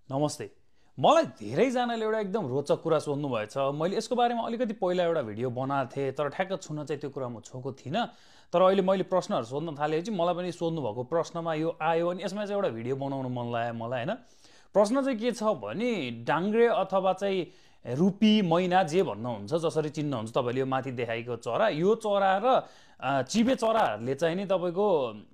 नमस्ते। मलाई धेरैजनाले एउटा एकदम रोचक कुरा सोध्नु भएछ। मैले यसको बारेमा अलिकति पहिला एउटा भिडियो बनाएको थिएँ, तर ठ्याक्क छुन चाहिँ त्यो कुरा म छोएको थिइनँ। तर अहिले मैले प्रश्नहरू सोध्न थालेपछि मलाई पनि सोध्नु भएको प्रश्नमा यो आयो अनि यसमा चाहिँ एउटा भिडियो बनाउनु मन लाग्यो मलाई हैन। प्रश्न चाहिँ के छ भने डाङ्ग्रे अथवा चाहिँ रुपी, मैना जे भन्नुहुन्छ, जसरी चिन्नुहुन्छ तपाईँले यो माथि देखाएको चरा, यो चरा र चिबे चराहरूले चाहिँ नि तपाईँको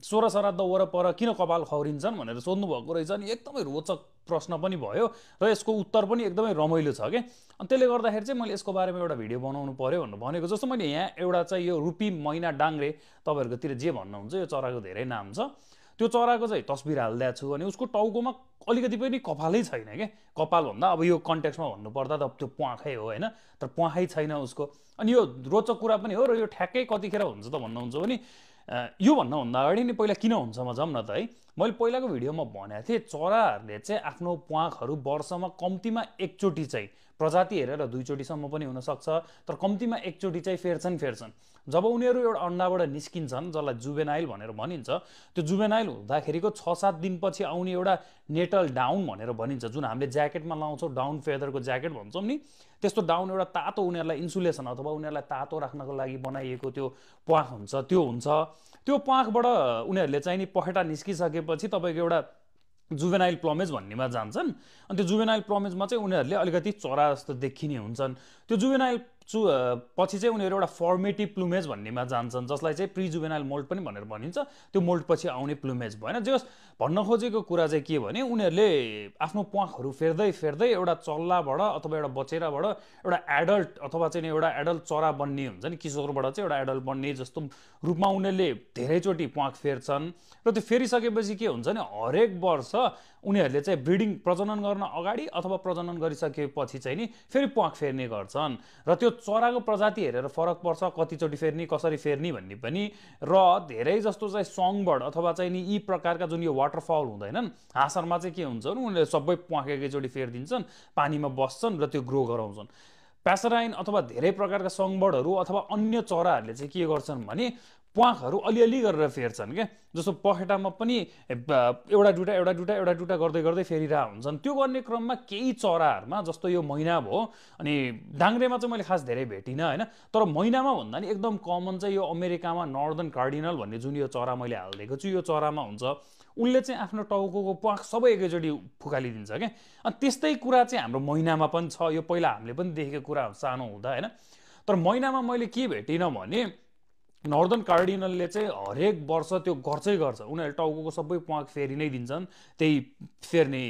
16 श्राद्ध वरपर किन कपाल खौरिन्छन् भनेर सोध्नु भएको रहेछ अनि एकदमै रोचक प्रश्न पनि भयो र यसको उत्तर पनि एकदमै रमाइलो छ के। अनि त्यसले गर्दाखेरि चाहिँ मैले यसको बारेमा एउटा भिडियो बनाउनु पर्यो भनेर भनेको। जस्तो मैले यहाँ एउटा चाहिँ यो रुपी, मैना, डाङ्ग्रे तपाईँहरूकोतिर जे भन्नुहुन्छ, यो चराको धेरै नाम छ। त्यो चराको चाहिँ तस्बिर हालिदिएको छु अनि उसको टाउकोमा अलिकति पनि कपालै छैन के। कपाल भन्दा अब यो कन्टेक्स्टमा भन्नुपर्दा त त्यो प्वाखै हो हैन, तर प्वाखै छैन उसको। अनि यो रोचक कुरा पनि हो र यो ठ्याक्कै कतिखेर हुन्छ त भन्नुहुन्छ भने यो भन्नुभन्दा अगाडि नि पहिला किन हुन्छ म जाऊँ न त है। मैले पहिलाको भिडियोमा भनेको थिएँ चराहरूले चाहिँ आफ्नो प्वाखहरू वर्षमा कम्तीमा एकचोटि चाहिँ, प्रजाति हेरेर दुईचोटिसम्म पनि हुनसक्छ, तर कम्तीमा एकचोटि चाहिँ फेर्छन्। जब उनीहरू एउटा अन्डाबाट निस्किन्छन्, जसलाई जुभेनाइल भनेर भनिन्छ, त्यो जुभेनाइल हुँदाखेरिको 6-7 दिनपछि आउने एउटा नेटल डाउन भनेर भनिन्छ, जुन हामीले ज्याकेटमा लाउँछौँ, डाउन फेदरको ज्याकेट भन्छौँ नि, त्यस्तो डाउन एउटा तातो उनीहरूलाई इन्सुलेसन अथवा उनीहरूलाई तातो राख्नको लागि बनाइएको त्यो प्वाख हुन्छ, त्यो हुन्छ। त्यो प्वाखबाट उनीहरूले चाहिँ नि पखेटा निस्किसकेपछि तपाईँको एउटा जुभेनाइल प्लमेज भन्नेमा जान्छन् अनि त्यो जुभेनाइल प्लमेजमा चाहिँ उनीहरूले अलिकति चरा जस्तो देखिने हुन्छन्। त्यो जुभेनाइल पछि चाहिँ उनीहरू एउटा फर्मेटिभ प्लुमेज भन्नेमा जान्छन्, जसलाई चाहिँ प्री जुभेनाइल मोल्ट पनि भनेर भनिन्छ। त्यो मोल्ट पछि आउने प्लुमेज भएन। जस भन्न खोजेको कुरा चाहिँ के भने उनीहरूले आफ्नो प्वाखहरू फेर्दै एउटा चल्लाबाट अथवा एउटा बचेराबाट एउटा एडल्ट अथवा चाहिँ एउटा एडल्ट चरा बन्ने हुन्छ नि, किशोरबाट चाहिँ एउटा एडल्ट बन्ने जस्तो रूपमा उनीहरूले धेरैचोटि प्वाख फेर्छन् र त्यो फेरिसकेपछि के हुन्छ नि हरेक वर्ष उनीहरूले चाहिँ ब्रिडिङ प्रजनन गर्न अगाडि अथवा प्रजनन गरिसकेपछि चाहिँ नि फेरि प्वाख फेर्ने गर्छन् र त्यो चराको प्रजाति हेरेर फरक पर्छ, कतिचोटि फेर्ने, कसरी फेर्ने भन्ने पनि। र धेरै जस्तो चाहिँ सङबर्ड अथवा चाहिँ नि यी प्रकारका जुन यो वाटरफाउल हुँदैनन्, हाँसरमा चाहिँ के हुन्छ भने उनीहरूले सबै प्वाख एकैचोटि फेरिदिन्छन्, पानीमा बस्छन् र त्यो ग्रो गराउँछन्। प्यासराइन अथवा धेरै प्रकारका सङबर्डहरू अथवा अन्य चराहरूले चाहिँ के गर्छन् भने प्वाखहरू अलिअलि गरेर फेर्छन् क्या। जस्तो पखेटामा पनि एउटा दुटा गर्दै फेरिरहेको हुन्छन्। त्यो गर्ने क्रममा केही चराहरूमा जस्तो यो मैना भयो अनि डाङ्ग्रेमा चाहिँ मैले खास धेरै भेटिनँ होइन, तर मैनामा भन्दा नि एकदम कमन चाहिँ यो अमेरिकामा नर्दर्न कार्डिनल भन्ने जुन यो चरा मैले हालिदिएको छु, यो चरामा हुन्छ। उसले चाहिँ आफ्नो टाउकोको प्वाख सबै एकैचोटि फुकालिदिन्छ क्या। अनि त्यस्तै कुरा चाहिँ हाम्रो मैनामा पनि छ। यो पहिला हामीले पनि देखेको कुरा सानो हुँदा होइन। तर मैनामा मैले के भेटिनँ भने नर्दर्न कार्डिनलले चाहिँ हरेक वर्ष त्यो गर्छ। उनीहरूले टाउकोको सबै प्वाख फेरि नै दिन्छन्, त्यही फेर्ने